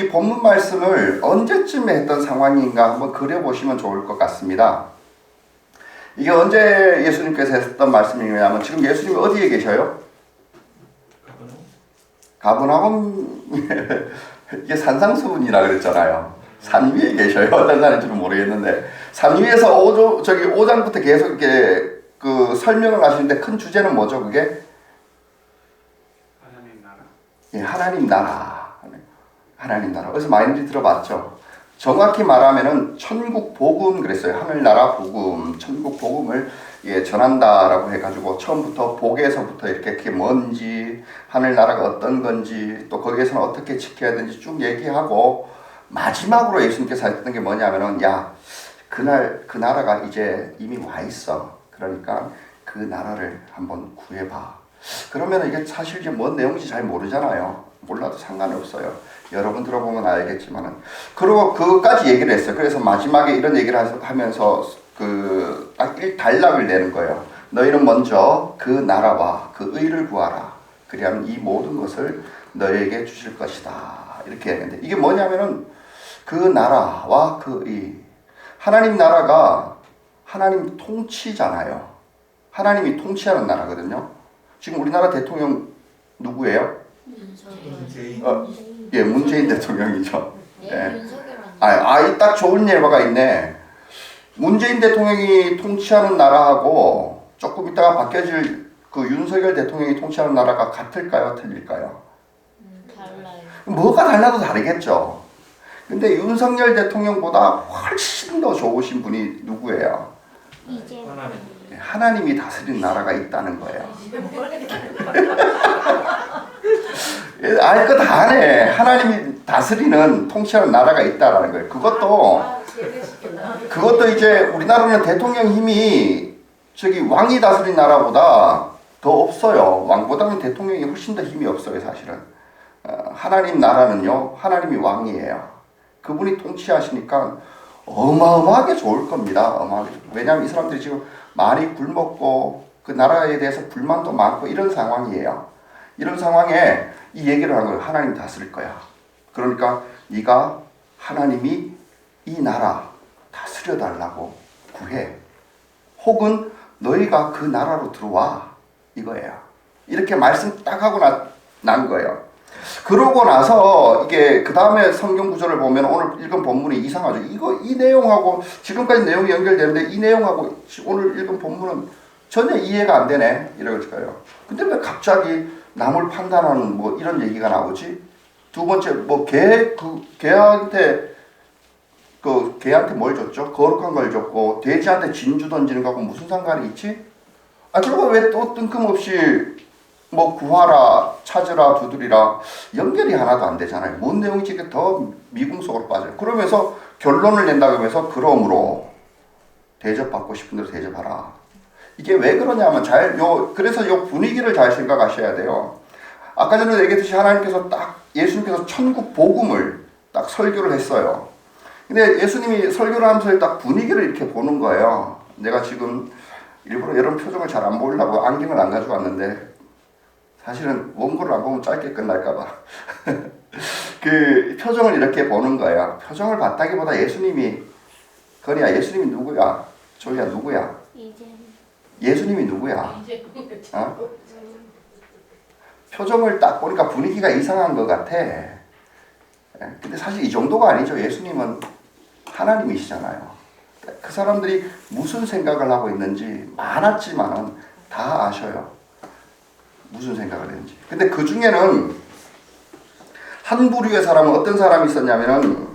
이 본문 말씀을 언제쯤에 했던 상황인가 한번 그려보시면 좋을 것 같습니다. 이게 언제 예수님께서 했던 말씀이냐면 지금 예수님이 어디에 계셔요? 가버나움. 이게 산상수훈이라 그랬잖아요. 산 위에 계셔요. 어떤 산인지는 모르겠는데 산 위에서 5장부터 계속 이렇게 그 설명을 하시는데 큰 주제는 뭐죠? 그게 하나님 나라. 예, 하나님 나라. 하나님 나라. 어디서 많이 들어봤죠? 정확히 말하면은 천국 복음 그랬어요. 하늘나라 복음, 천국 복음을 예, 전한다라고 해가지고 처음부터 복에서부터 이렇게 뭔지 하늘나라가 어떤 건지 또 거기에서는 어떻게 지켜야 되는지 쭉 얘기하고 마지막으로 예수님께서 했던 게 뭐냐면은 야 그날 그 나라가 이제 이미 와 있어. 그러니까 그 나라를 한번 구해봐. 그러면 이게 사실 이제 뭔 내용인지 잘 모르잖아요. 몰라도 상관이 없어요. 여러분 들어보면 알겠지만은. 그리고 그것까지 얘기를 했어요. 그래서 마지막에 이런 얘기를 하면서 딱 일단락을 내는 거예요. 너희는 먼저 그 나라와 그 의를 구하라. 그리하면 이 모든 것을 너희에게 주실 것이다. 이렇게 했는데 이게 뭐냐면은 그 나라와 그 의. 하나님 나라가 하나님 통치잖아요. 하나님이 통치하는 나라거든요. 지금 우리나라 대통령 누구예요? 문재인. 예, 문재인 대통령이죠. 예. 윤석열 딱 좋은 예가 있네. 문재인 대통령이 통치하는 나라하고 조금 있다가 바뀌어질 그 윤석열 대통령이 통치하는 나라가 같을까요? 틀릴까요? 달라요. 뭐가 달라도 다르겠죠. 근데 윤석열 대통령보다 훨씬 더 좋으신 분이 누구예요? 이제 하나님이 다스리는 나라가 있다는 거예요. 알 거 다 아네. 하나님이 다스리는 통치하는 나라가 있다라는 거예요. 그것도 이제 우리나라는 대통령 힘이 왕이 다스린 나라보다 더 없어요. 왕보다는 대통령이 훨씬 더 힘이 없어요, 사실은. 하나님 나라는요, 하나님이 왕이에요. 그분이 통치하시니까 어마어마하게 좋을 겁니다. 어마어마하게. 왜냐하면 이 사람들이 지금 많이 굶었고 그 나라에 대해서 불만도 많고 이런 상황이에요. 이런 상황에 이 얘기를 한 거예요. 하나님 다스릴 거야. 그러니까 네가 하나님이 이 나라 다스려 달라고 구해. 혹은 너희가 그 나라로 들어와. 이거예요. 이렇게 말씀 딱 하고 난 거예요. 그러고 나서 이게 그 다음에 성경 구절을 보면 오늘 읽은 본문이 이상하죠. 이 내용하고 지금까지 내용이 연결되는데 이 내용하고 오늘 읽은 본문은 전혀 이해가 안 되네. 이럴 거예요. 근데 왜 갑자기 남을 판단하는 뭐 이런 얘기가 나오지? 두 번째 뭐 개한테 뭘 줬죠? 거룩한 걸 줬고 돼지한테 진주 던지는 거하고 무슨 상관이 있지? 그리고 왜 또 뜬금없이 뭐 구하라, 찾으라, 두드리라 연결이 하나도 안 되잖아요. 뭔 내용인지 더 미궁 속으로 빠져요. 그러면서 결론을 낸다고 하면서 그러므로 대접받고 싶은 대로 대접하라. 이게 왜 그러냐면 그래서 요 분위기를 잘 생각하셔야 돼요. 아까 전에 얘기했듯이 하나님께서 예수님께서 천국 복음을 딱 설교를 했어요. 근데 예수님이 설교를 하면서 딱 분위기를 이렇게 보는 거예요. 내가 지금 일부러 이런 표정을 잘 안 보려고 안경을 안 가지고 왔는데 사실은 원고를 안 보면 짧게 끝날까봐 그 표정을 이렇게 보는 거예요. 표정을 봤다기보다 예수님이 예수님이 누구야? 조이야 누구야? 예수님이 누구야? 표정을 딱 보니까 분위기가 이상한 것 같아. 근데 사실 이 정도가 아니죠. 예수님은 하나님이시잖아요. 그 사람들이 무슨 생각을 하고 있는지 많았지만은 다 아셔요. 무슨 생각을 했는지. 근데 그 중에는 한 부류의 사람은 어떤 사람이 있었냐면은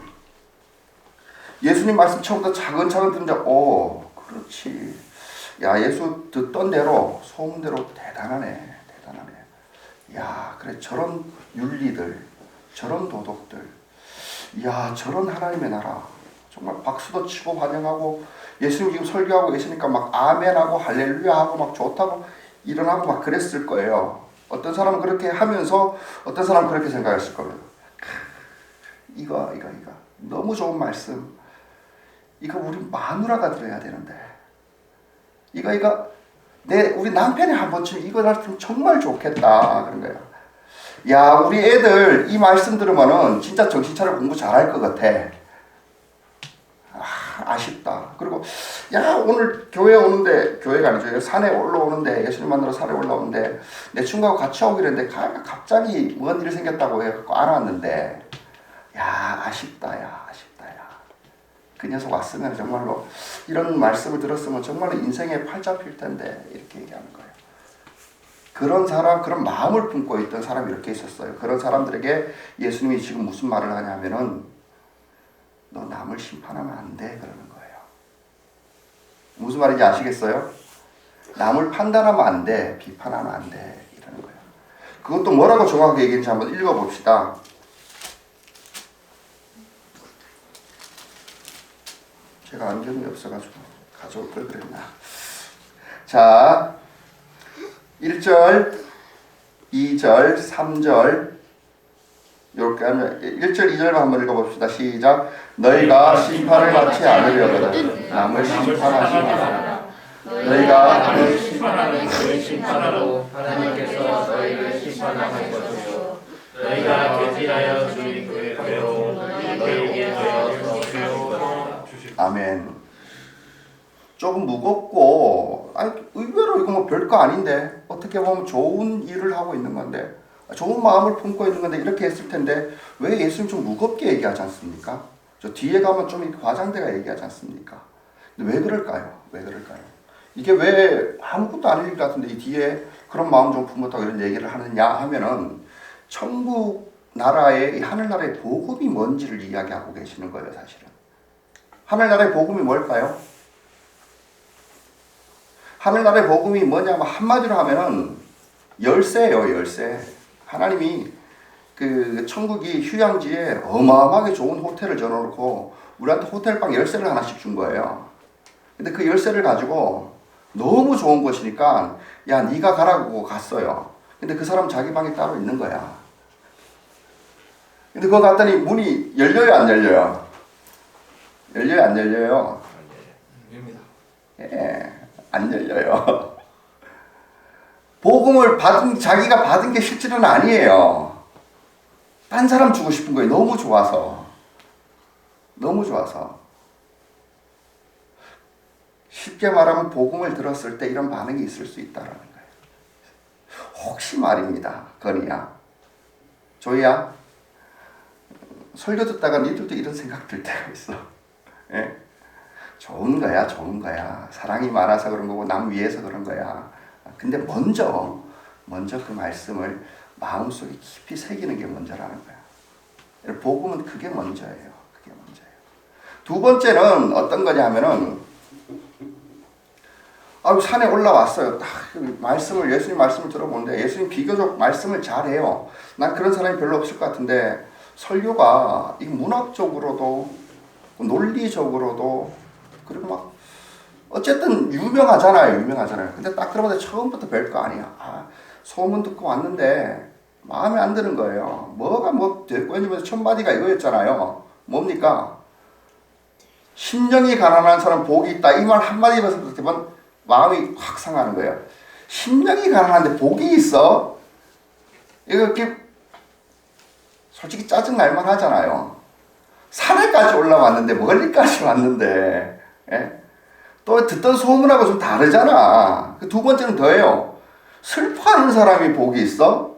예수님 말씀 처음부터 차근차근 듣는데 그렇지. 야, 예수 듣던 대로 소문대로 대단하네. 야, 그래 저런 윤리들, 저런 도덕들, 야, 저런 하나님의 나라 정말 박수도 치고 환영하고 예수님 지금 설교하고 계시니까 막 아멘하고 할렐루야 하고 막 좋다고 일어나고 막 그랬을 거예요. 어떤 사람은 그렇게 하면서 어떤 사람은 그렇게 생각했을 거예요. 이거 너무 좋은 말씀. 이거 우리 마누라가 들어야 되는데 우리 남편이 한 번쯤 이거 들으면 정말 좋겠다 그런 거예요. 야, 우리 애들 이 말씀 들으면은 진짜 정신 차려 공부 잘할 것 같아. 아쉽다. 그리고 야, 오늘 교회 오는데, 교회가 아니죠, 산에 올라오는데, 예수님 만나러 산에 올라오는데 내 친구하고 같이 오기로 했는데 갑자기 뭔 일이 생겼다고 해갖고 안 왔는데, 야, 아쉽다. 야, 그 녀석 왔으면 정말로 이런 말씀을 들었으면 정말로 인생의 팔 잡힐 텐데, 이렇게 얘기하는 거예요. 그런 사람, 그런 마음을 품고 있던 사람이 이렇게 있었어요. 그런 사람들에게 예수님이 지금 무슨 말을 하냐면은, 너 남을 심판하면 안 돼, 그러는 거예요. 무슨 말인지 아시겠어요? 남을 판단하면 안 돼, 비판하면 안 돼, 이러는 거예요. 그것도 뭐라고 정확하게 얘기했는지 한번 읽어봅시다. 제가 안경이 없어가지고 가져올 걸 그랬나. 자, 1절, 2절, 3절, 이렇게 하면 1절, 2절만 한번 읽어봅시다. 시작. 너희가 심판을 받지 않으려거든 남을 심판하지 마라. 너희가 남을 심판하는 그의 심판으로 하나님께서 너희를 심판하실 것이요 너희가 계집하여 주인 그의 배로 너희에게 되어서 주시고. 아멘. 조금 무겁고, 아니, 의외로 이거 뭐 별거 아닌데, 어떻게 보면 좋은 일을 하고 있는 건데, 좋은 마음을 품고 있는 건데, 이렇게 했을 텐데, 왜 예수님 좀 무겁게 얘기하지 않습니까? 저 뒤에 가면 좀 과장돼가 얘기하지 않습니까? 근데 왜 그럴까요? 이게 왜 아무것도 아닐 것 같은데, 이 뒤에 그런 마음 좀 품었다고 이런 얘기를 하느냐 하면은, 천국 나라의, 이 하늘나라의 복음이 뭔지를 이야기하고 계시는 거예요, 사실은. 하늘나라의 복음이 뭘까요? 하늘나라의 복음이 뭐냐면 한마디로 하면은 열쇠예요, 열쇠. 하나님이 그 천국이 휴양지에 어마어마하게 좋은 호텔을 지어놓고 우리한테 호텔방 열쇠를 하나씩 준 거예요. 근데 그 열쇠를 가지고 너무 좋은 곳이니까 야, 네가 가라고 갔어요. 근데 그 사람 자기 방에 따로 있는 거야. 근데 그거 갔더니 문이 열려요, 안 열려요? 열려요, 안 열려요? 열립니다. 예, 안 열려요. 복음을 자기가 받은 게 실질은 아니에요. 딴 사람 주고 싶은 거예요. 너무 좋아서. 쉽게 말하면 복음을 들었을 때 이런 반응이 있을 수 있다는 거예요. 혹시 말입니다, 건이야, 조이야, 설교 듣다가 니들도 이런 생각 들 때가 있어. 예? 좋은 거야. 사랑이 많아서 그런 거고 남 위해서 그런 거야. 근데 먼저 그 말씀을 마음속에 깊이 새기는 게 먼저라는 거야. 복음은 그게 먼저예요. 두 번째는 어떤 거냐 하면은, 산에 올라왔어요. 딱 예수님 말씀을 들어보는데 예수님 비교적 말씀을 잘해요. 난 그런 사람이 별로 없을 것 같은데 설교가 이 문학적으로도 논리적으로도 그리고 막 어쨌든 유명하잖아요. 근데 딱 들어보다 처음부터 별거 아니야. 소문 듣고 왔는데 마음에 안 드는 거예요. 뭐가 뭐 됐고 왜냐면 첫 마디가 이거였잖아요. 뭡니까? 심령이 가난한 사람 복이 있다. 이 말 한마디 해서부터 마음이 확 상하는 거예요. 심령이 가난한데 복이 있어? 이거 이렇게 솔직히 짜증 날만 하잖아요. 산에까지 올라왔는데 멀리까지 왔는데, 예? 또 듣던 소문하고 좀 다르잖아. 두 번째는 더해요. 슬퍼하는 사람이 복이 있어?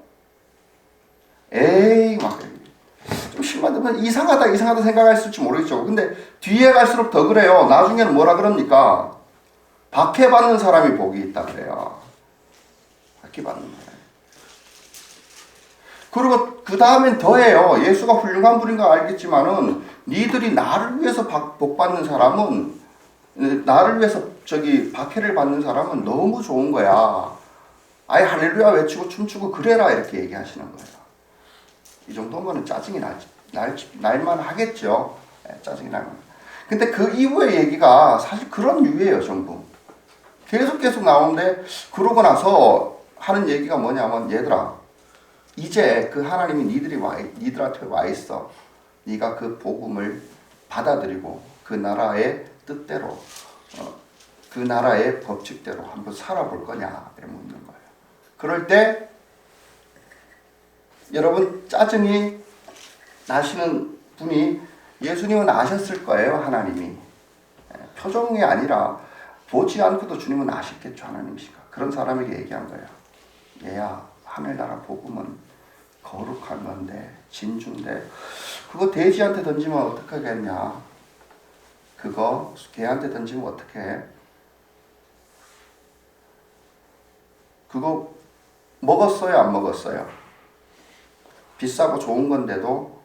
에이, 막 좀 심하면 이상하다 생각할지 모르겠죠. 근데 뒤에 갈수록 더 그래요. 나중에는 뭐라 그럽니까? 박해받는 사람이 복이 있다 그래요. 박해받는 사람. 그리고 그 다음엔 더해요. 예수가 훌륭한 분인 거 알겠지만은 니들이 나를 위해서 복받는 사람은, 나를 위해서 박해를 받는 사람은 너무 좋은 거야. 아예 할렐루야 외치고 춤추고 그래라, 이렇게 얘기하시는 거예요. 이 정도면 짜증이 날만 하겠죠. 짜증이 날만. 근데 그 이후의 얘기가 사실 그런 유예요, 전부. 계속 나오는데, 그러고 나서 하는 얘기가 뭐냐면, 얘들아, 이제 그 하나님이 니들한테 와 있어. 네가 그 복음을 받아들이고 그 나라의 뜻대로, 그 나라의 법칙대로 한번 살아볼 거냐, 이렇게 묻는 거예요. 그럴 때 여러분 짜증이 나시는 분이 예수님은 아셨을 거예요. 하나님이. 표정이 아니라 보지 않고도 주님은 아셨겠죠. 하나님이시가. 그런 사람에게 얘기한 거예요. 얘야, 하늘나라 복음은 거룩한 건데 진주인데 그거 돼지한테 던지면 어떡하겠냐. 그거 개한테 던지면 어떡해. 그거 먹었어요? 안 먹었어요? 비싸고 좋은 건데도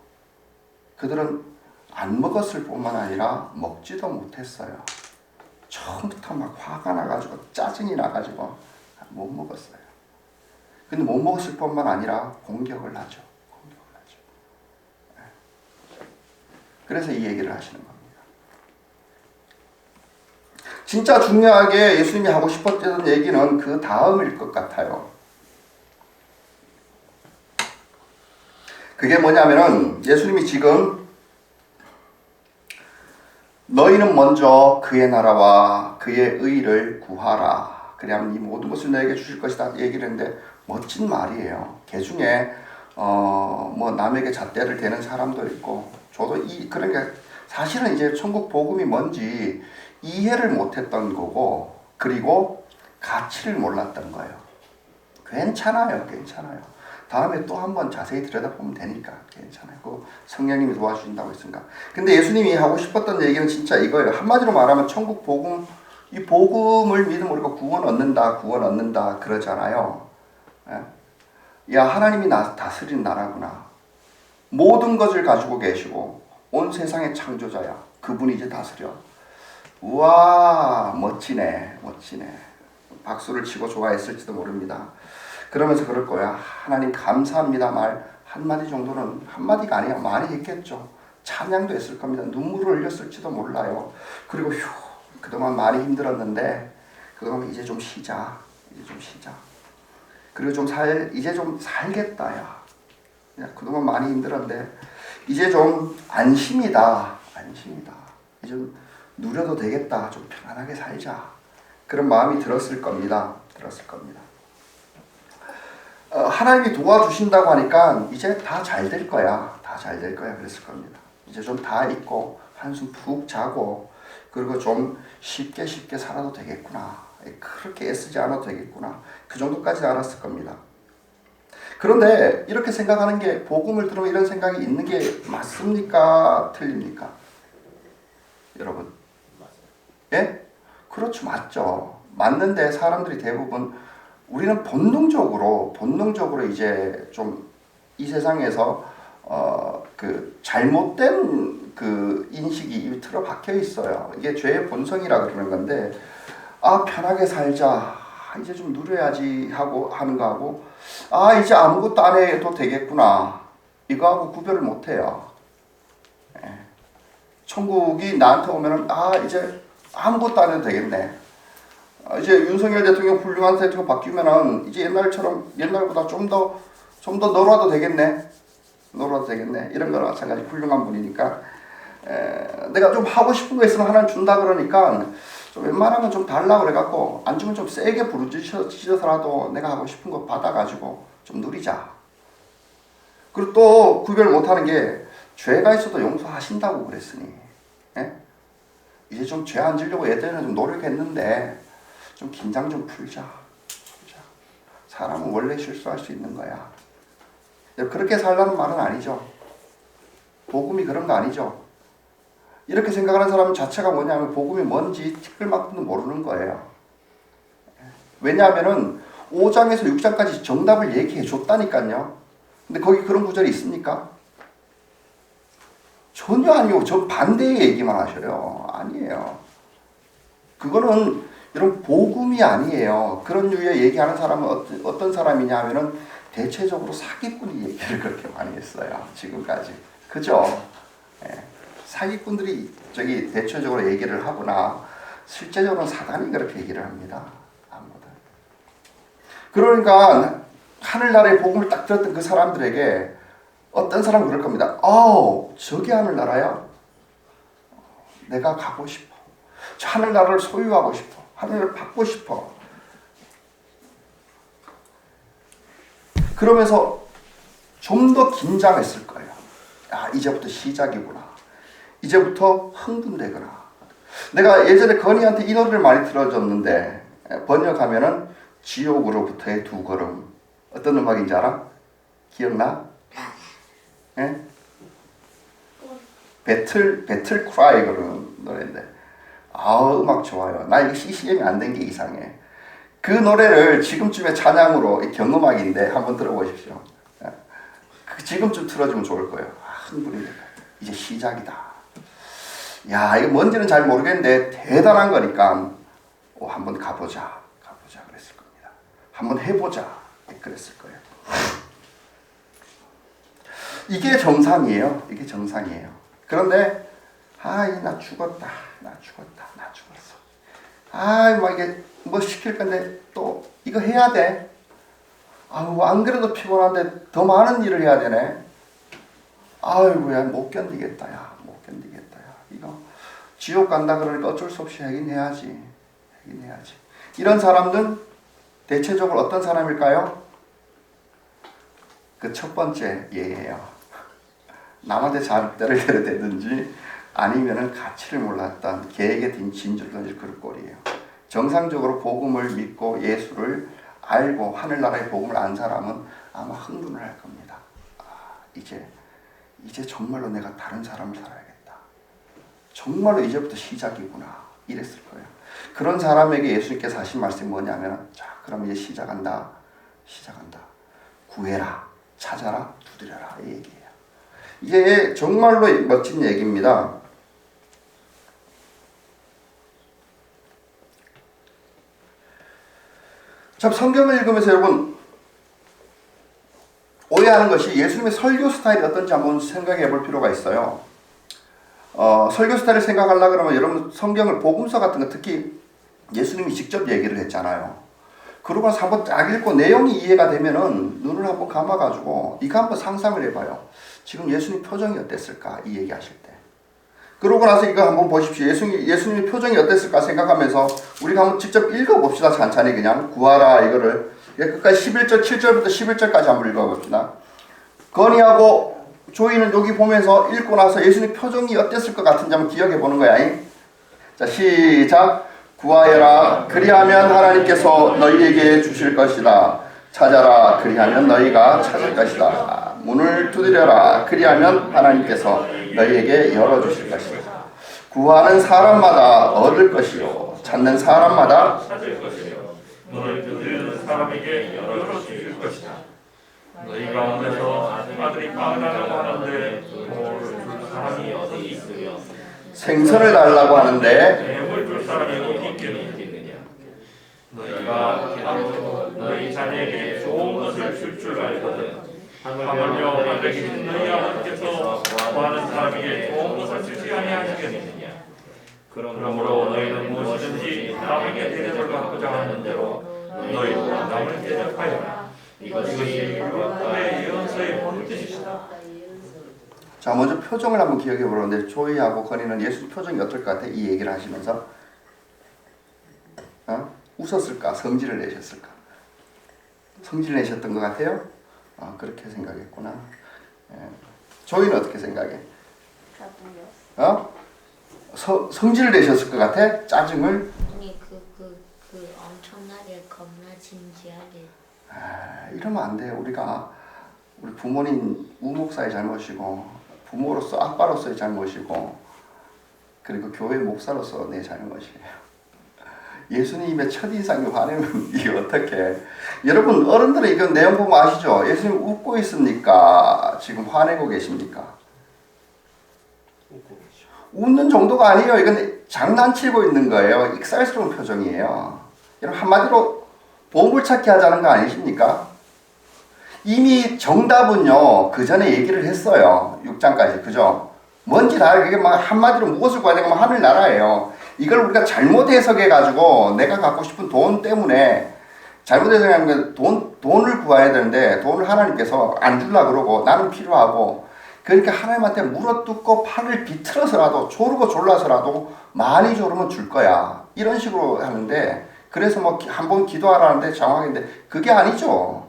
그들은 안 먹었을 뿐만 아니라 먹지도 못했어요. 처음부터 막 화가 나가지고 짜증이 나가지고 못 먹었어요. 근데 못 먹었을 뿐만 아니라 공격을 하죠. 그래서 이 얘기를 하시는 겁니다. 진짜 중요하게 예수님이 하고 싶었던 얘기는 그 다음일 것 같아요. 그게 뭐냐면은 예수님이 지금 너희는 먼저 그의 나라와 그의 의를 구하라. 그래야만 이 모든 것을 너에게 주실 것이다. 얘기를 했는데 멋진 말이에요. 그 중에 뭐 남에게 잣대를 대는 사람도 있고 저도 그러니까 사실은 이제 천국 복음이 뭔지 이해를 못했던 거고 그리고 가치를 몰랐던 거예요. 괜찮아요. 다음에 또 한번 자세히 들여다보면 되니까 괜찮아요. 그 성령님이 도와주신다고 했으니까. 근데 예수님이 하고 싶었던 얘기는 진짜 이거예요. 한마디로 말하면 천국 복음, 이 복음을 믿으면 우리가 구원 얻는다 그러잖아요. 야, 하나님이 다스린 나라구나. 모든 것을 가지고 계시고 온 세상의 창조자야. 그분이 이제 다스려. 우와, 멋지네. 박수를 치고 좋아했을지도 모릅니다. 그러면서 그럴 거야. 하나님 감사합니다 말 한마디 정도는, 한마디가 아니야 많이 했겠죠. 찬양도 했을 겁니다. 눈물을 흘렸을지도 몰라요. 그리고 그동안 많이 힘들었는데 그동안 이제 좀 쉬자. 그리고 이제 좀 살겠다. 야, 그동안 많이 힘들었는데 이제 좀 안심이다. 이제 좀 누려도 되겠다. 좀 편안하게 살자. 그런 마음이 들었을 겁니다. 하나님이 도와주신다고 하니까 이제 다 잘 될 거야. 그랬을 겁니다. 이제 좀 다 있고 한숨 푹 자고 그리고 좀 쉽게 살아도 되겠구나. 그렇게 애쓰지 않아도 되겠구나. 그 정도까지 알았을 겁니다. 그런데 이렇게 생각하는 게 복음을 들으면 이런 생각이 있는 게 맞습니까? 틀립니까? 여러분. 예? 그렇죠. 맞죠. 맞는데 사람들이 대부분 우리는 본능적으로 이제 좀 이 세상에서 그 잘못된 그 인식이 틀어 박혀 있어요. 이게 죄의 본성이라 그러는 건데 편하게 살자. 이제 좀 누려야지 하고 하는 거하고 이제 아무것도 안 해도 되겠구나. 이거하고 구별을 못 해요. 천국이 나한테 오면은 이제 아무것도 안 해도 되겠네. 이제 윤석열 대통령 훌륭한 대통령 바뀌면은 이제 옛날보다 좀 더 놀아도 되겠네. 이런 거랑 마찬가지 훌륭한 분이니까 내가 좀 하고 싶은 거 있으면 하나 준다 그러니까 좀 웬만하면 좀 달라고 그래갖고 안 주면 좀 세게 부르짖어서라도 내가 하고 싶은 거 받아가지고 좀 누리자. 그리고 또 구별 못하는 게 죄가 있어도 용서하신다고 그랬으니 이제 좀 죄 안 지려고 예전에는 좀 노력했는데 좀 긴장 좀 풀자. 사람은 원래 실수할 수 있는 거야. 그렇게 살라는 말은 아니죠. 복음이 그런 거 아니죠. 이렇게 생각하는 사람 자체가 뭐냐면 복음이 뭔지 티끌만큼도 모르는 거예요. 왜냐하면은 5장에서 6장까지 정답을 얘기해 줬다니까요. 근데 거기 그런 구절이 있습니까? 전혀 아니요. 저 반대의 얘기만 하셔요. 아니에요. 그거는 여러분 복음이 아니에요. 그런 류의 얘기하는 사람은 어떤 사람이냐 하면은 대체적으로 사기꾼이 얘기를 그렇게 많이 했어요. 지금까지. 그죠? 사기꾼들이 대체적으로 얘기를 하거나 실제적으로는 사단이 그렇게 얘기를 합니다. 아무튼. 그러니까 하늘나라의 복음을 딱 들었던 그 사람들에게 어떤 사람은 그럴 겁니다. 저게 하늘나라야? 내가 가고 싶어. 저 하늘나라를 소유하고 싶어. 하늘을 받고 싶어. 그러면서 좀 더 긴장했을 거예요. 야, 이제부터 시작이구나. 이제부터 흥분되구나. 내가 예전에 건이한테 이 노래를 많이 틀어줬는데 번역하면은 지옥으로부터의 두 걸음. 어떤 음악인지 알아? 기억나? 예? 배틀 크라이 그런 노래인데 음악 좋아요. 나 이거 CCM이 안 된 게 이상해. 그 노래를 지금쯤에 찬양으로 경음악인데 한번 들어보십시오. 지금쯤 틀어주면 좋을 거예요. 흥분이 돼. 이제 시작이다. 야, 이거 뭔지는 잘 모르겠는데 대단한 거니까 한번 가보자 그랬을 겁니다. 한번 해보자 그랬을 거예요. 이게 정상이에요. 이게 정상이에요. 그런데 나 죽었어. 막 이게 뭐 시킬 건데 또 이거 해야 돼. 안 그래도 피곤한데 더 많은 일을 해야 되네. 아이고야, 못 견디겠다. 이거 지옥 간다 그러니까 어쩔 수 없이 하긴 해야지. 이런 사람들은 대체적으로 어떤 사람일까요? 그 첫 번째 예예요. 남한테 잣대를 대든지 아니면은 가치를 몰랐던 개에게 진주를 던질 그런 꼴이에요. 정상적으로 복음을 믿고 예수를 알고 하늘나라의 복음을 안 사람은 아마 흥분을 할 겁니다. 이제 정말로 내가 다른 사람을 살아야겠다. 정말로 이제부터 시작이구나. 이랬을 거예요. 그런 사람에게 예수님께서 하신 말씀이 뭐냐면, 자, 그럼 이제 시작한다. 구해라, 찾아라, 두드려라. 이 얘기예요. 이게 정말로 멋진 얘기입니다. 참, 성경을 읽으면서 여러분 오해하는 것이 예수님의 설교 스타일이 어떤지 한번 생각해 볼 필요가 있어요. 설교 스타일을 생각하려고 그러면 여러분 성경을 복음서 같은 거 특히 예수님이 직접 얘기를 했잖아요. 그러고 나서 한번 딱 읽고 내용이 이해가 되면은 눈을 한번 감아가지고 이거 한번 상상을 해봐요. 지금 예수님 표정이 어땠을까? 이 얘기하실 때. 그러고 나서 이거 한번 보십시오. 예수님의 표정이 어땠을까 생각하면서 우리가 한번 직접 읽어봅시다. 찬찬히 그냥 구하라 이거를 끝까지 11절 7절부터 11절까지 한번 읽어봅시다. 건이하고 조이는 여기 보면서 읽고 나서 예수님 표정이 어땠을 것 같은지 한번 기억해 보는 거야. 자, 시작. 구하여라. 그리하면 하나님께서 너희에게 주실 것이다. 찾아라. 그리하면 너희가 찾을 것이다. 문을 두드려라. 그리하면 하나님께서 너희에게 열어주실 것이다. 구하는 사람마다 얻을 것이요 찾는 사람마다 찾을 것이요 문을 두드리는 사람에게 열어주실 것이다. 너희 가운데서 아들이 빵하라고 하는데 돌을 줄 사람이 어디 있으며 생선을 달라고 하는데 뱀을 줄 사람이 어디 있겠느냐. 너희가 기도로 너희 자녀에게 좋은 것을 줄 알거든. 하물며 하늘에 계신 너희 아버지께서 구하는 사람에게 좋은 것을 주지 아니하시겠느냐. 그러므로 너희는 무엇이든지 남에게 대접을 받고자 하는 대로 너희도 남을 대접하여라. 이것이 율법의 예언서의 본 뜻이시다. 자, 먼저 표정을 한번 기억해 보는데 조이하고 건이는 예수 표정이 어떨 것 같아? 이 얘기를 하시면서 웃었을까? 성질을 내셨을까? 성질 내셨던 것 같아요? 그렇게 생각했구나. 조이는 어떻게 생각해? 성질을 내셨을 것 같아? 짜증을? 아니 그 엄청나게 겁나 진지하게. 이러면 안 돼. 우리 부모님 우목사의 잘못이고 부모로서 아빠로서의 잘못이고 그리고 교회 목사로서 내 잘못이에요. 예수님의 첫인상이 화내면 이게 어떻게? 여러분 어른들은 이건 내용 보면 아시죠? 예수님 웃고 있습니까? 지금 화내고 계십니까? 웃는 정도가 아니에요. 이건 장난치고 있는 거예요. 익살스러운 표정이에요. 여러분 한마디로 보물찾기 하자는 거 아니십니까? 이미 정답은요 그 전에 얘기를 했어요. 6장까지 그죠? 뭔지 다 그게 막 한마디로 무엇을 구해야 되면 하늘나라예요. 이걸 우리가 잘못 해석해가지고 내가 갖고 싶은 돈 때문에 잘못 해석하는 건 돈을 구해야 되는데 돈을 하나님께서 안 주려고 그러고 나는 필요하고 그러니까 하나님한테 물어뜯고 팔을 비틀어서라도 조르고 졸라서라도 많이 조르면 줄 거야. 이런 식으로 하는데 그래서 뭐 한번 기도하라는데 정확한데 그게 아니죠.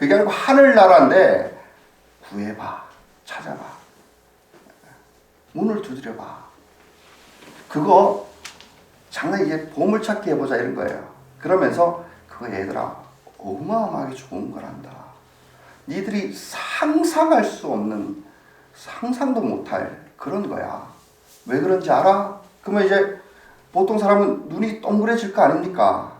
그게 아니고 하늘나라인데 구해봐, 찾아봐, 문을 두드려봐. 그거 장난 이게 보물찾기 해보자 이런 거예요. 그러면서 그거 얘들아 어마어마하게 좋은 거란다. 니들이 상상할 수 없는, 상상도 못할 그런 거야. 왜 그런지 알아? 그러면 이제 보통 사람은 눈이 동그래질 거 아닙니까?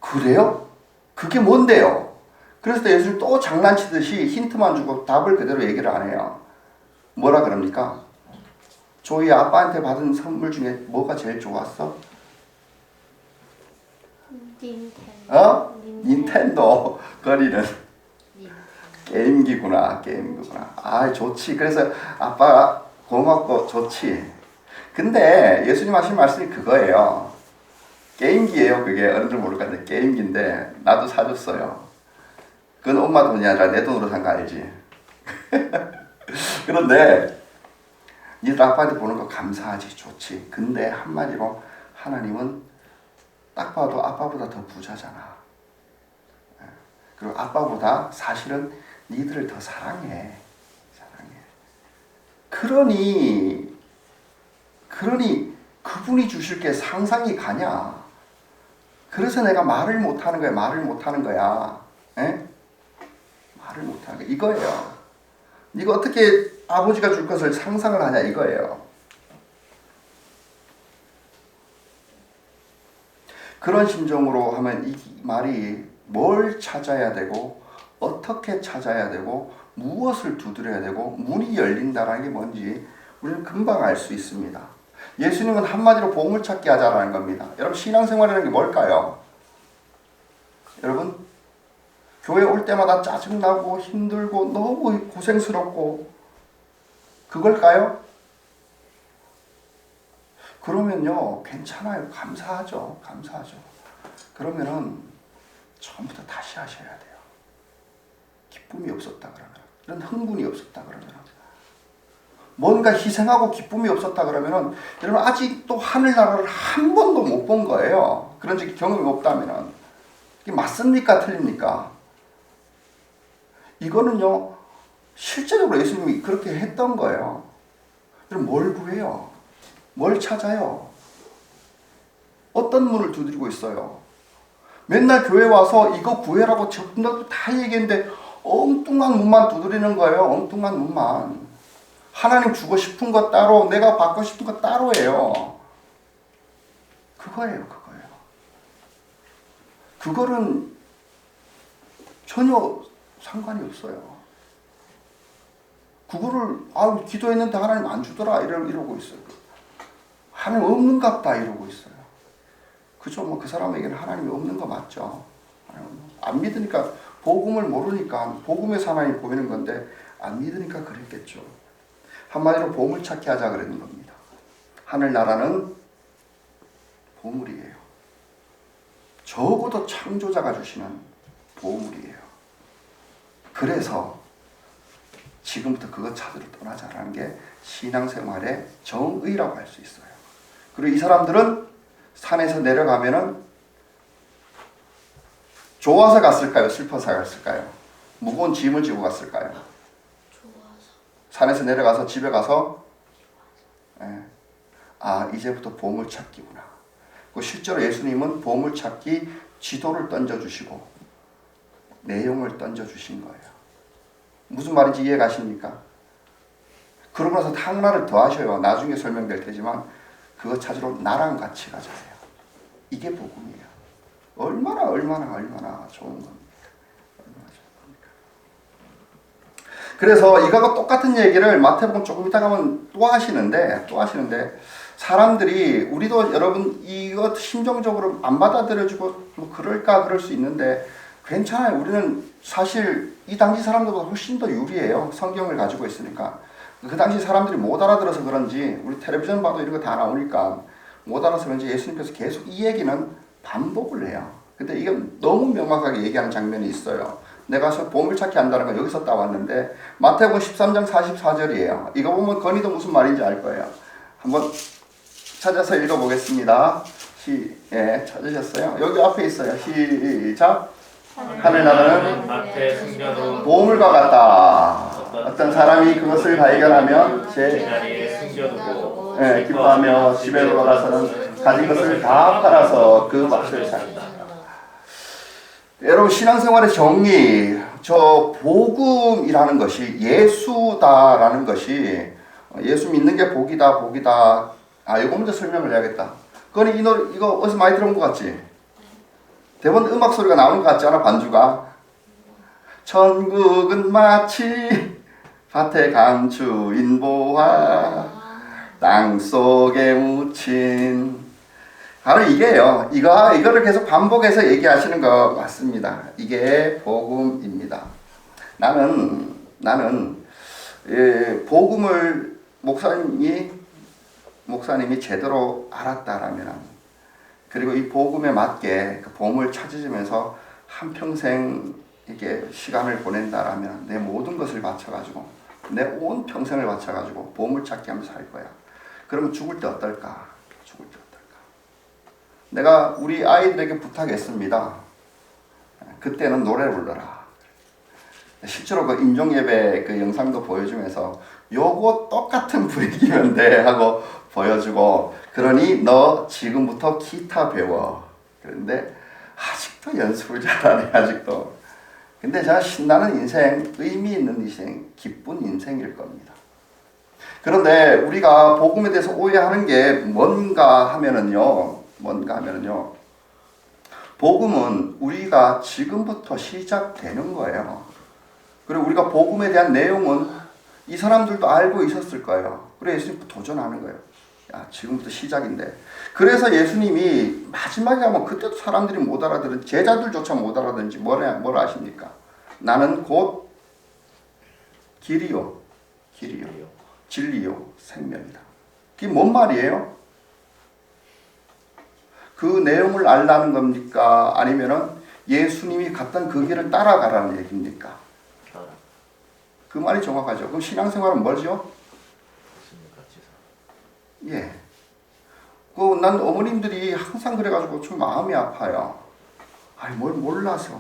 그래요? 그게 뭔데요? 그래서 예수님 또 장난치듯이 힌트만 주고 답을 그대로 얘기를 안 해요. 뭐라 그럽니까? 조이 아빠한테 받은 선물 중에 뭐가 제일 좋았어? 닌텐도. 닌텐도. 거리는 닌텐도. 게임기구나. 좋지. 그래서 아빠 고맙고 좋지. 근데 예수님 하신 말씀이 그거예요. 게임기예요. 그게 어른들 모를 건데 게임기인데 나도 사줬어요. 그건 엄마 돈이 아니라 내 돈으로 산 거 알지? 그런데 니들 아빠한테 보는 거 감사하지, 좋지. 근데 한마디로 하나님은 딱 봐도 아빠보다 더 부자잖아. 그리고 아빠보다 사실은 니들을 더 사랑해. 그러니 그분이 주실 게 상상이 가냐? 그래서 내가 말을 못하는 거야. 에? 말을 못하는 거야. 이거예요. 네가 어떻게 아버지가 줄 것을 상상을 하냐 이거예요. 그런 심정으로 하면 이 말이 뭘 찾아야 되고 어떻게 찾아야 되고 무엇을 두드려야 되고 문이 열린다라는 게 뭔지 우리는 금방 알 수 있습니다. 예수님은 한마디로 보물찾기 하자라는 겁니다. 여러분 신앙생활이라는 게 뭘까요? 여러분 교회 올 때마다 짜증나고 힘들고 너무 고생스럽고 그걸까요? 그러면요 괜찮아요. 감사하죠. 그러면은 처음부터 다시 하셔야 돼요. 기쁨이 없었다 그러면, 이런 흥분이 없었다 그러면, 뭔가 희생하고 기쁨이 없었다 그러면은 여러분 아직도 하늘나라를 한 번도 못 본 거예요. 그런 적 경험이 없다면은 이게 맞습니까? 틀립니까? 이거는요 실제적으로 예수님이 그렇게 했던 거예요. 여러분 뭘 구해요? 뭘 찾아요? 어떤 문을 두드리고 있어요? 맨날 교회 와서 이거 구해라고 전부 다 얘기했는데 엉뚱한 문만 두드리는 거예요. 엉뚱한 문만. 하나님 주고 싶은 거 따로, 내가 받고 싶은 거 따로예요. 그거예요. 그거는 전혀 상관이 없어요. 그거를 기도했는데 하나님 안 주더라 이러고 있어요. 하나님 없는갑다 이러고 있어요. 그죠? 그 사람에게는 하나님이 없는 거 맞죠? 안 믿으니까, 복음을 모르니까 복음에서 하나님 보이는 건데 안 믿으니까 그랬겠죠. 한마디로 보물찾기 하자 그러는 겁니다. 하늘나라는 보물이에요. 적어도 창조자가 주시는 보물이에요. 그래서 지금부터 그거 찾으러 떠나자라는 게 신앙생활의 정의라고 할 수 있어요. 그리고 이 사람들은 산에서 내려가면은 좋아서 갔을까요? 슬퍼서 갔을까요? 무거운 짐을 지고 갔을까요? 좋아서. 산에서 내려가서 집에 가서 이제부터 보물찾기구나. 실제로 예수님은 보물찾기 지도를 던져주시고 내용을 던져주신 거예요. 무슨 말인지 이해 가십니까? 그러고 나서 하나를 더 하셔요. 나중에 설명될 테지만 그거 찾으러 나랑 같이 가자 해요. 이게 복음이에요. 얼마나 좋은 겁니까? 그래서 이거하고 똑같은 얘기를 마태복음 조금 이따 가면 또 하시는데 사람들이, 우리도 여러분 이거 심정적으로 안 받아들여주고 그럴까 그럴 수 있는데 괜찮아요. 우리는 사실 이 당시 사람들보다 훨씬 더 유리해요. 성경을 가지고 있으니까. 그 당시 사람들이 못 알아들어서 그런지, 우리 텔레비전 봐도 이런 거 다 나오니까 못 알아서 그런지 예수님께서 계속 이 얘기는 반복을 해요. 근데 이건 너무 명확하게 얘기하는 장면이 있어요. 내가 보물찾기 한다는 건 여기서 따왔는데 마태복음 13장 44절이에요. 이거 보면 건의도 무슨 말인지 알 거예요. 한번 찾아서 읽어보겠습니다. 찾으셨어요? 여기 앞에 있어요. 시작. 하늘나라는 밭에 숨겨둔 보물과 같다. 어떤 사람이 그것을 발견하면 제자리에 숨겨두고 기뻐하며 집에 돌아가서는 가진 것을 다 팔아서 그 값을 삽니다. 여러분, 신앙생활의 정리, 저 복음이라는 것이 예수다라는 것이, 예수 믿는 게 복이다, 복이다. 이거 먼저 설명을 해야겠다. 그거는 이 노래, 이거 어디서 많이 들어본 것 같지? 대본 음악 소리가 나오는 것 같지 않아? 반주가. 천국은 마치 밭에 감추인 보화, 땅속에 묻힌. 바로 이게요. 이거를 계속 반복해서 얘기하시는 거 맞습니다. 이게 복음입니다. 나는 복음을 목사님이 제대로 알았다라면, 그리고 이 복음에 맞게 그 복음을 찾으면서 한평생 이렇게 시간을 보낸다라면 내 모든 것을 바쳐가지고, 내 온 평생을 바쳐가지고 복음을 찾게 하면서 살 거야. 그러면 죽을 때 어떨까? 죽을 때 어떨까? 내가 우리 아이들에게 부탁했습니다. 그때는 노래를 불러라. 실제로 그 인종예배 그 영상도 보여주면서 요거 똑같은 분위기면 돼 하고 보여주고, 그러니 너 지금부터 기타 배워. 그런데 아직도 연습을 잘하네, 아직도. 근데 저 신나는 인생, 의미 있는 인생, 기쁜 인생일 겁니다. 그런데 우리가 복음에 대해서 오해하는 게 뭔가 하면은요, 복음은 우리가 지금부터 시작되는 거예요. 그리고 우리가 복음에 대한 내용은 이 사람들도 알고 있었을 거예요. 그래서 예수님부터 도전하는 거예요. 야, 지금부터 시작인데. 그래서 예수님이 마지막에 하면 그때도 사람들이 못 알아들은, 제자들조차 못 알아듣는지 뭘 아십니까? 나는 곧 길이요, 진리요, 생명이다. 그게 뭔 말이에요? 그 내용을 알라는 겁니까? 아니면은 예수님이 갔던 그 길을 따라가라는 얘기입니까? 그 말이 정확하죠. 그럼 신앙생활은 뭐죠? 예. 난 어머님들이 항상 그래가지고 좀 마음이 아파요. 뭘 몰라서.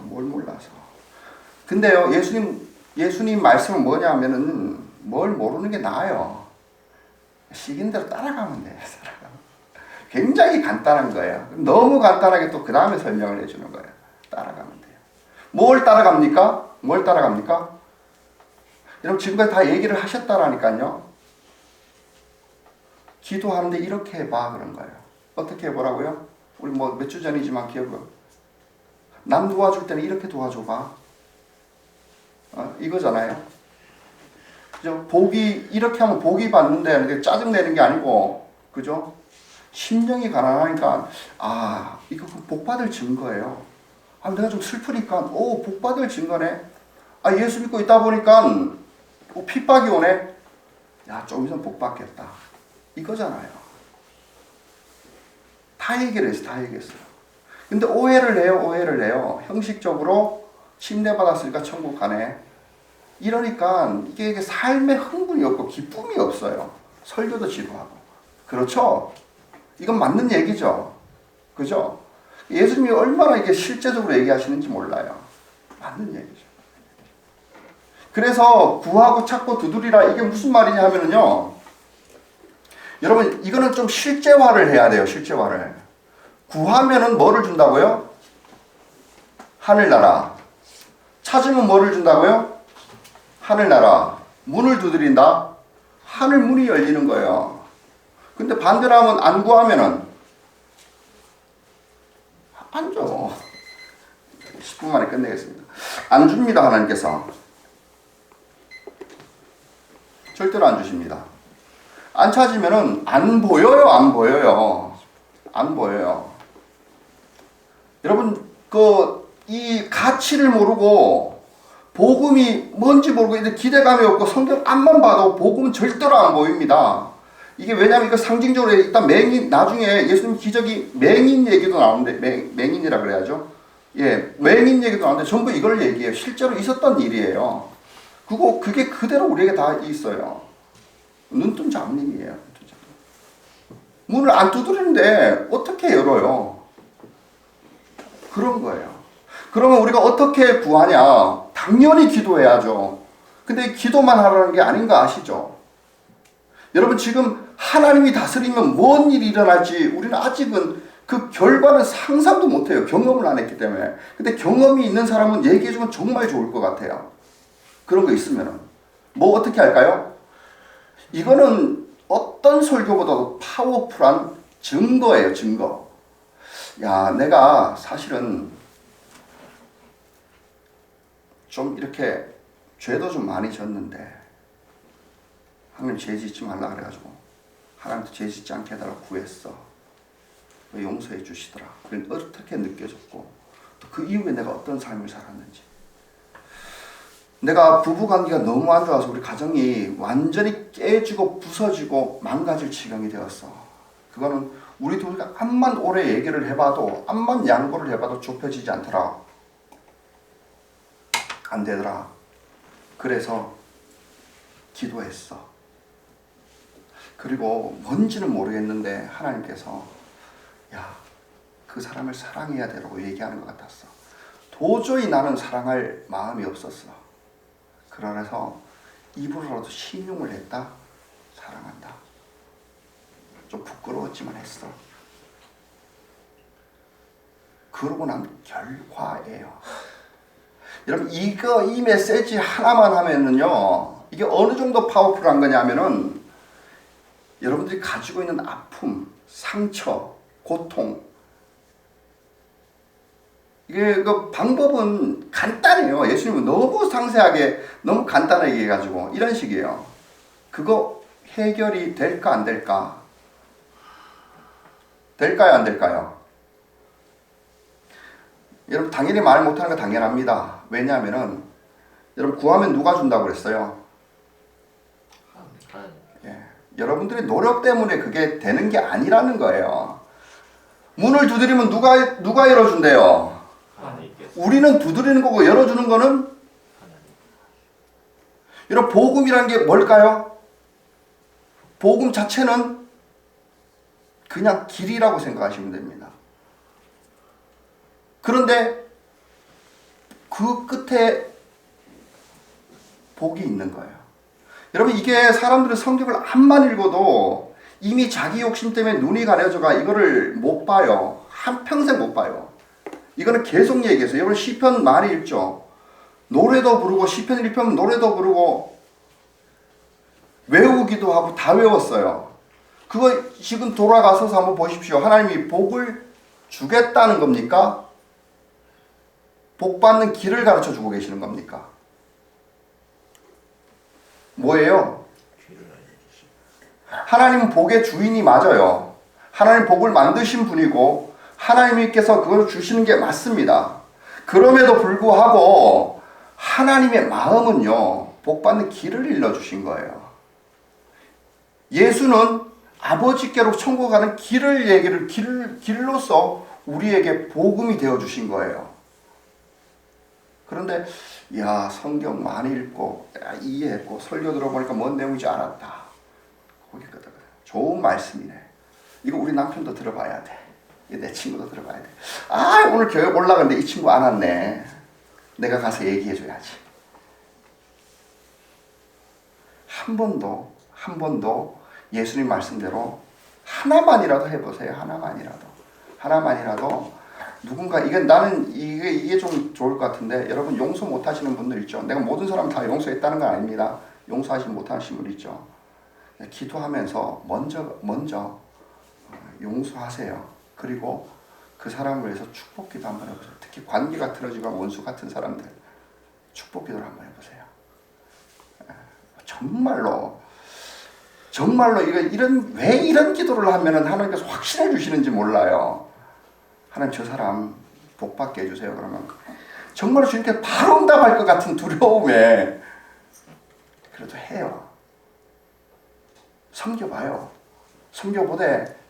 근데요, 예수님 말씀은 뭐냐 하면은 뭘 모르는 게 나아요. 시킨 대로 따라가면 돼. 굉장히 간단한 거예요. 너무 간단하게 또 그 다음에 설명을 해주는 거예요. 따라가면 돼요. 뭘 따라갑니까? 여러분, 지금까지 다 얘기를 하셨다라니까요. 기도하는데 이렇게 해봐 그런 거예요. 어떻게 해보라고요? 우리 몇 주 전이지만 기억을. 남 도와줄 때는 이렇게 도와줘봐. 이거잖아요. 그죠? 복이, 이렇게 하면 복이 받는데 짜증내는 게 아니고, 그죠? 심령이 가난하니까, 이거 복 받을 증거예요. 내가 좀 슬프니까, 복 받을 증거네. 예수 믿고 있다 보니까, 핍박이 오네. 야, 좀 있으면 복 받겠다. 이거잖아요. 다 얘기했어요. 근데 오해를 해요. 형식적으로 침례받았으니까 천국 가네. 이러니까 이게 삶의 흥분이 없고 기쁨이 없어요. 설교도 지루하고. 그렇죠? 이건 맞는 얘기죠. 그죠? 예수님이 얼마나 이게 실제적으로 얘기하시는지 몰라요. 맞는 얘기죠. 그래서 구하고 찾고 두드리라, 이게 무슨 말이냐 하면은요, 여러분, 이거는 좀 실제화를 해야 돼요. 실제화를. 구하면은 뭐를 준다고요? 하늘나라. 찾으면 뭐를 준다고요? 하늘나라. 문을 두드린다? 하늘 문이 열리는 거예요. 근데 반대로 하면 안 구하면은 안 줘. 10분 만에 끝내겠습니다. 안 줍니다, 하나님께서. 절대로 안 주십니다. 안 찾으면은 안 보여요. 여러분, 이 가치를 모르고 복음이 뭔지 모르고 이제 기대감이 없고 성경 앞만 봐도 복음은 절대로 안 보입니다. 이게 왜냐면 이거 상징적으로 일단 맹인, 나중에 예수님 기적이 맹인 얘기도 나오는데, 맹인이라 그래야죠. 예, 맹인 얘기도 나오는데 전부 이걸 얘기해요. 실제로 있었던 일이에요. 그게 그대로 우리에게 다 있어요. 눈뜬 잡님이에요. 문을 안 두드리는데 어떻게 열어요? 그런 거예요. 그러면 우리가 어떻게 구하냐? 당연히 기도해야죠. 근데 기도만 하라는 게 아닌 거 아시죠? 여러분 지금 하나님이 다스리면 뭔 일이 일어날지 우리는 아직은 그 결과는 상상도 못해요. 경험을 안 했기 때문에. 근데 경험이 있는 사람은 얘기해주면 정말 좋을 것 같아요. 그런 거 있으면은. 뭐 어떻게 할까요? 이거는 어떤 설교보다도 파워풀한 증거예요. 증거. 야, 내가 사실은 좀 이렇게 죄도 좀 많이 졌는데 하나님 죄 짓지 말라 그래가지고 하나님도 죄 짓지 않게 해달라고 구했어. 용서해 주시더라. 그건 어떻게 느껴졌고 또 그 이후에 내가 어떤 삶을 살았는지. 내가 부부관계가 너무 안 좋아서 우리 가정이 완전히 깨지고 부서지고 망가질 지경이 되었어. 그거는 우리 둘이가 암만 오래 얘기를 해봐도 암만 양보를 해봐도 좁혀지지 않더라. 안 되더라. 그래서 기도했어. 그리고 뭔지는 모르겠는데 하나님께서 야, 그 사람을 사랑해야 되라고 얘기하는 것 같았어. 도저히 나는 사랑할 마음이 없었어. 그러면서 입으로라도 신용을 했다. 사랑한다. 좀 부끄러웠지만 했어. 그러고 난 결과예요. 여러분 이 메시지 하나만 하면은요, 이게 어느 정도 파워풀한 거냐면은 여러분들이 가지고 있는 아픔, 상처, 고통, 이게 그 방법은 간단해요. 예수님은 너무 상세하게 너무 간단하게 얘기해가지고 이런 식이에요. 그거 해결이 될까 안 될까? 될까요 안 될까요? 여러분 당연히 말 못하는 거 당연합니다. 왜냐하면은 여러분 구하면 누가 준다고 그랬어요? 예, 여러분들의 노력 때문에 그게 되는 게 아니라는 거예요. 문을 두드리면 누가 열어준대요? 우리는 두드리는 거고 열어주는 거는? 여러분 복음이라는 게 뭘까요? 복음 자체는 그냥 길이라고 생각하시면 됩니다. 그런데 그 끝에 복이 있는 거예요. 여러분 이게 사람들은 성경을 암만 읽어도 이미 자기 욕심 때문에 눈이 가려져가 이거를 못 봐요. 한평생 못 봐요. 이거는 계속 얘기해서 여러분 시편 많이 읽죠. 노래도 부르고 시편 1편 노래도 부르고 외우기도 하고 다 외웠어요. 그거 지금 돌아가서서 한번 보십시오. 하나님이 복을 주겠다는 겁니까? 복 받는 길을 가르쳐 주고 계시는 겁니까? 뭐예요? 하나님은 복의 주인이 맞아요. 하나님 복을 만드신 분이고 하나님께서 그걸 주시는 게 맞습니다. 그럼에도 불구하고 하나님의 마음은요, 복 받는 길을 일러주신 거예요. 예수는 아버지께로 천국 가는 길로서 우리에게 복음이 되어 주신 거예요. 그런데 야, 성경 많이 읽고 이해했고 설교 들어보니까 뭔 내용인지 알았다. 거기 거다. 좋은 말씀이네. 이거 우리 남편도 들어봐야 돼. 내 친구도 들어봐야 돼. 아, 오늘 교회 올라갔는데 이 친구 안 왔네. 내가 가서 얘기해 줘야지. 한 번도 예수님 말씀대로 하나만이라도 해보세요. 하나만이라도 누군가 이게 좀 좋을 것 같은데 여러분 용서 못 하시는 분들 있죠. 내가 모든 사람 다 용서했다는 건 아닙니다. 용서하지 못하시는 분 있죠. 기도하면서 먼저 용서하세요. 그리고 그 사람을 위해서 축복기도 한번 해보세요. 특히 관계가 틀어지고 원수 같은 사람들 축복기도를 한번 해보세요. 정말로 왜 이런 기도를 하면은 하나님께서 확신해 주시는지 몰라요. 하나님 저 사람 복 받게 해주세요. 그러면 정말로 주님께 바로 응답할 것 같은 두려움에 그래도 해요. 섬겨봐요. 섬겨보되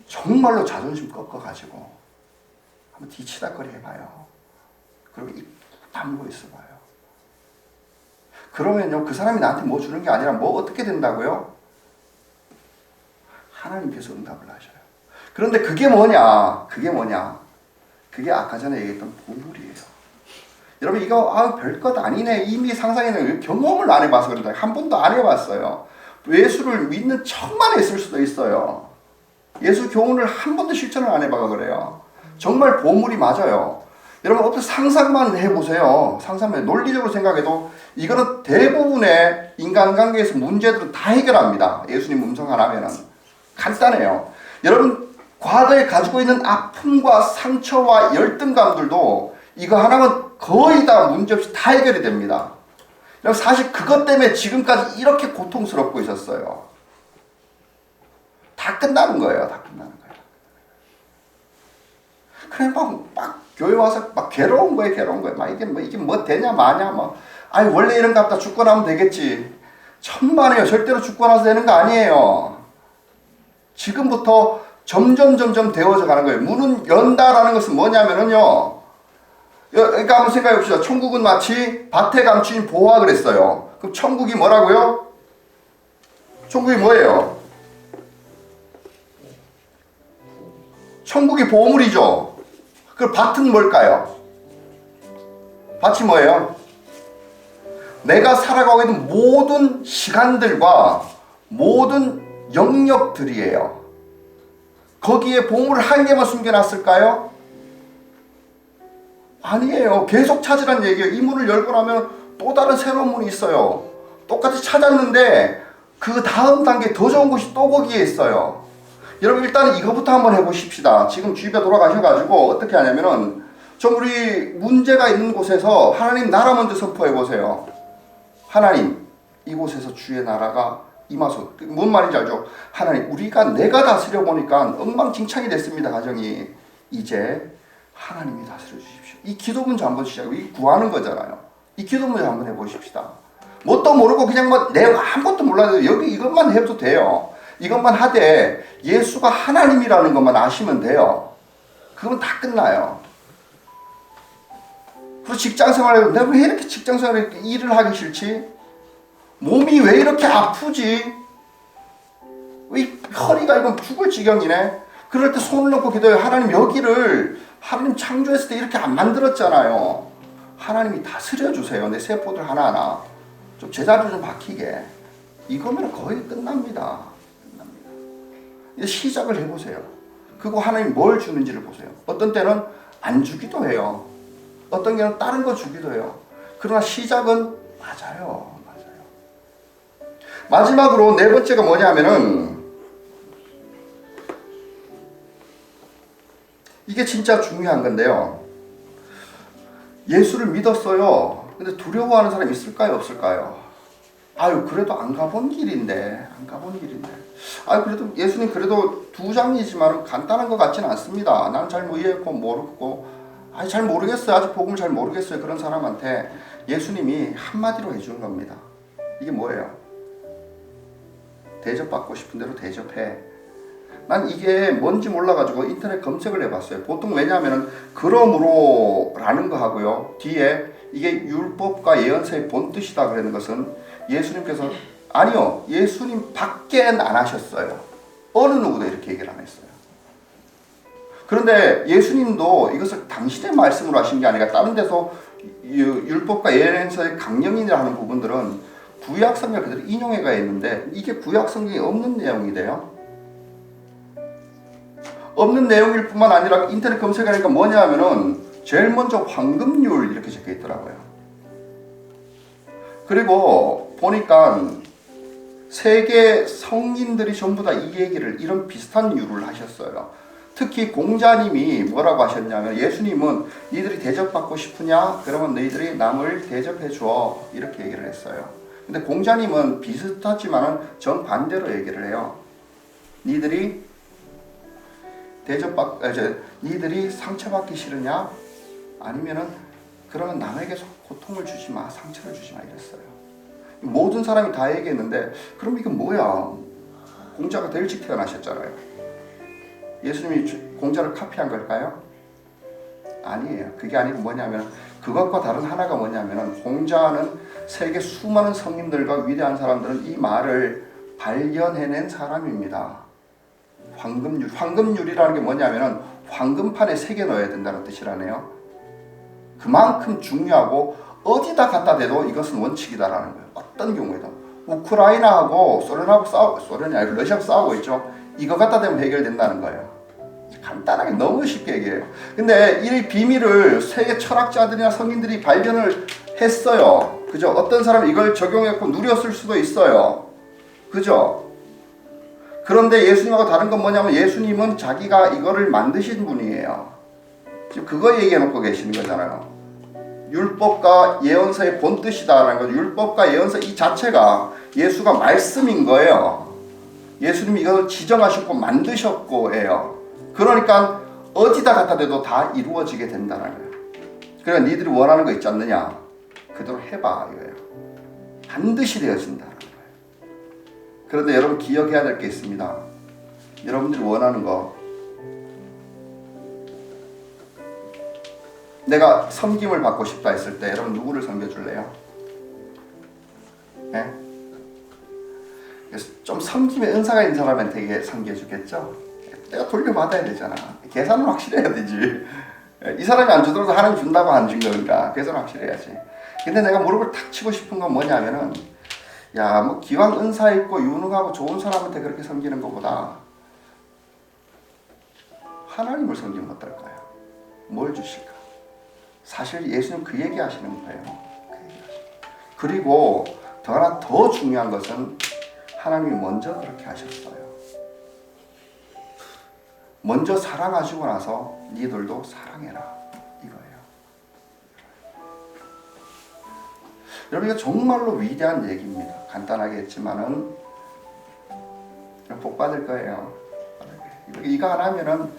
정말로 자존심 꺾어가지고 한번 뒤치다거리 해봐요. 그리고 입 다물고 있어봐요. 그러면요, 그 사람이 나한테 뭐 주는 게 아니라 뭐 어떻게 된다고요? 하나님께서 응답을 하셔요. 그런데 그게 뭐냐? 그 그게 아까 전에 얘기했던 보물이에요. 여러분 이거 별것 아니네. 이미 상상에는 경험을 안 해봐서 그런다. 한 번도 안 해봤어요. 예수를 믿는 척만 했을 수도 있어요. 예수 교훈을 한 번도 실천을 안 해봐서 그래요. 정말 보물이 맞아요. 여러분 어떤 상상만 해보세요. 상상만 논리적으로 생각해도 이거는 대부분의 인간관계에서 문제들은 다 해결합니다. 예수님 음성 하나면은 간단해요. 여러분 과거에 가지고 있는 아픔과 상처와 열등감들도 이거 하나면 거의 다 문제없이 다 해결이 됩니다. 사실 그것 때문에 지금까지 이렇게 고통스럽고 있었어요. 다 끝나는 거예요. 다 끝나는 거예요. 그래 막 교회 와서 막 괴로운 거예요. 괴로운 거예요. 막 이게 뭐 되냐 마냐 뭐. 아니 원래 이런 거 갖다 죽고 나면 되겠지. 천만에요. 절대로 죽고 나서 되는 거 아니에요. 지금부터 점점 되어져 가는 거예요. 문은 연다라는 것은 뭐냐면은요. 그러니까 한번 생각해 봅시다. 천국은 마치 밭에 감추인 보화 그랬어요. 그럼 천국이 뭐라고요? 천국이 뭐예요? 천국이 보물이죠. 그럼 밭은 뭘까요? 밭이 뭐예요? 내가 살아가고 있는 모든 시간들과 모든 영역들이에요. 거기에 보물을 한 개만 숨겨놨을까요? 아니에요. 계속 찾으란 얘기예요. 이 문을 열고 나면 또 다른 새로운 문이 있어요. 똑같이 찾았는데 그 다음 단계 더 좋은 곳이 또 거기에 있어요. 여러분 일단 이거부터 한번 해보십시다. 지금 주입에 돌아가셔가지고 어떻게 하냐면은 좀 우리 문제가 있는 곳에서 하나님 나라 먼저 선포해보세요. 하나님 이곳에서 주의 나라가 임하소. 뭔 말인지 알죠? 하나님 내가 다스려 보니까 엉망진창이 됐습니다. 가정이. 이제 하나님이 다스려 주십시오. 이 기도 문제 한번 시작해. 이 구하는 거잖아요. 이 기도 문제 한번 해보십시다. 뭣도 모르고 그냥 내가 아무것도 몰라도 여기 이것만 해도 돼요. 이것만 하되 예수가 하나님이라는 것만 아시면 돼요. 그건 다 끝나요. 그리고 직장생활에 내가 왜 이렇게 직장생활에 이렇게 일을 하기 싫지? 몸이 왜 이렇게 아프지? 왜 허리가 이건 죽을 지경이네? 그럴 때 손을 놓고 기도해요. 하나님 여기를 하나님 창조했을 때 이렇게 안 만들었잖아요. 하나님이 다스려 주세요. 내 세포들 하나하나 좀 제자리로 좀 바뀌게. 이거면 거의 끝납니다. 이제 시작을 해보세요. 그리고 하나님 뭘 주는지를 보세요. 어떤 때는 안 주기도 해요. 어떤 때는 다른 거 주기도 해요. 그러나 시작은 맞아요. 마지막으로 네 번째가 뭐냐면은 이게 진짜 중요한 건데요. 예수를 믿었어요. 근데 두려워하는 사람이 있을까요? 없을까요? 아유 그래도 안 가본 길인데. 그래도 예수님 그래도 2장이지만 간단한 것 같지는 않습니다. 나는 잘 이해했고 모르고 잘 모르겠어요. 아직 복음을 잘 모르겠어요. 그런 사람한테 예수님이 한마디로 해주는 겁니다. 이게 뭐예요? 대접받고 싶은 대로 대접해. 난 이게 뭔지 몰라가지고 인터넷 검색을 해봤어요. 보통 왜냐하면 그러므로 라는 거 하고요. 뒤에 이게 율법과 예언서의 본뜻이다 그러는 것은 예수님께서 아니요. 예수님 밖엔 안 하셨어요. 어느 누구도 이렇게 얘기를 안 했어요. 그런데 예수님도 이것을 당신의 말씀으로 하신 게 아니라 다른 데서 율법과 예언서의 강령이라 하는 부분들은 구약 성경 그대로 인용해 가 있는데 이게 구약 성경에 없는 내용이 돼요. 없는 내용일 뿐만 아니라 인터넷 검색하니까 뭐냐 하면은 제일 먼저 황금률 이렇게 적혀 있더라고요. 그리고 보니까 세계 성인들이 전부 다 이 얘기를 이런 비슷한 율을 하셨어요. 특히 공자님이 뭐라고 하셨냐면 예수님은 니들이 대접받고 싶으냐? 그러면 너희들이 남을 대접해 줘. 이렇게 얘기를 했어요. 근데 공자님은 비슷하지만은 정반대로 얘기를 해요. 니들이 니들이 상처받기 싫으냐? 아니면은 그러면 남에게 고통을 주지 마, 상처를 주지 마 이랬어요. 모든 사람이 다 얘기했는데 그럼 이게 뭐야? 공자가 더 일찍 태어나셨잖아요. 예수님이 공자를 카피한 걸까요? 아니에요. 그게 아니고 뭐냐면 그것과 다른 하나가 뭐냐면 공자는 세계 수많은 성인들과 위대한 사람들은 이 말을 발견해낸 사람입니다. 황금률. 황금률이라는 게 뭐냐면은 황금판에 새겨 넣어야 된다는 뜻이라네요. 그만큼 중요하고 어디다 갖다 대도 이것은 원칙이다라는 거예요. 어떤 경우에도. 우크라이나하고 소련이 아니고 러시아하고 싸우고 있죠. 이거 갖다 대면 해결된다는 거예요. 간단하게 너무 쉽게 얘기해요. 근데 이 비밀을 세계 철학자들이나 성인들이 발견을 했어요. 그죠? 어떤 사람은 이걸 적용했고 누렸을 수도 있어요. 그죠? 그런데 예수님하고 다른 건 뭐냐면 예수님은 자기가 이거를 만드신 분이에요. 지금 그거 얘기해 놓고 계시는 거잖아요. 율법과 예언서의 본뜻이다라는 거죠. 율법과 예언서 이 자체가 예수가 말씀인 거예요. 예수님이 이것을 지정하셨고 만드셨고 해요. 그러니까 어디다 갖다 대도 다 이루어지게 된다는 거예요. 그러니까 니들이 원하는 거 있지 않느냐? 그대로 해봐 이거예요. 반드시 되어진다는 거예요. 그런데 여러분 기억해야 될 게 있습니다. 여러분들이 원하는 거, 내가 섬김을 받고 싶다 했을 때 여러분 누구를 섬겨줄래요? 네? 그래서 좀 섬김의 은사가 있는 사람한테 섬겨주겠죠? 내가 돌려받아야 되잖아. 계산은 확실해야 되지. 이 사람이 안 주더라도 하나님 준다고 안 준 거니까 계산은 확실해야지. 근데 내가 무릎을 탁 치고 싶은 건 뭐냐면은, 야, 뭐 기왕 은사 있고 유능하고 좋은 사람한테 그렇게 섬기는 것보다 하나님을 섬기면 어떨까요? 뭘 주실까? 사실 예수님 그 얘기 하시는 거예요. 그 얘기 하시는. 그리고 하나 더 중요한 것은 하나님이 먼저 그렇게 하셨어요. 먼저 사랑하시고 나서 니들도 사랑해라 이거예요. 여러분 이거 정말로 위대한 얘기입니다. 간단하게 했지만은 복 받을 거예요. 이거 안 하면은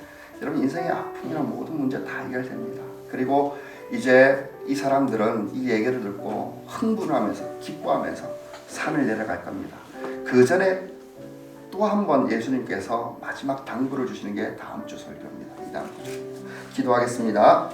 여러분 인생의 아픔이나 모든 문제 다 해결됩니다. 그리고 이제 이 사람들은 이 얘기를 듣고 흥분하면서 기뻐하면서 산을 내려갈 겁니다. 그 전에 또 한 번 예수님께서 마지막 당부를 주시는 게 다음 주 설교입니다. 이 다음 주 기도하겠습니다.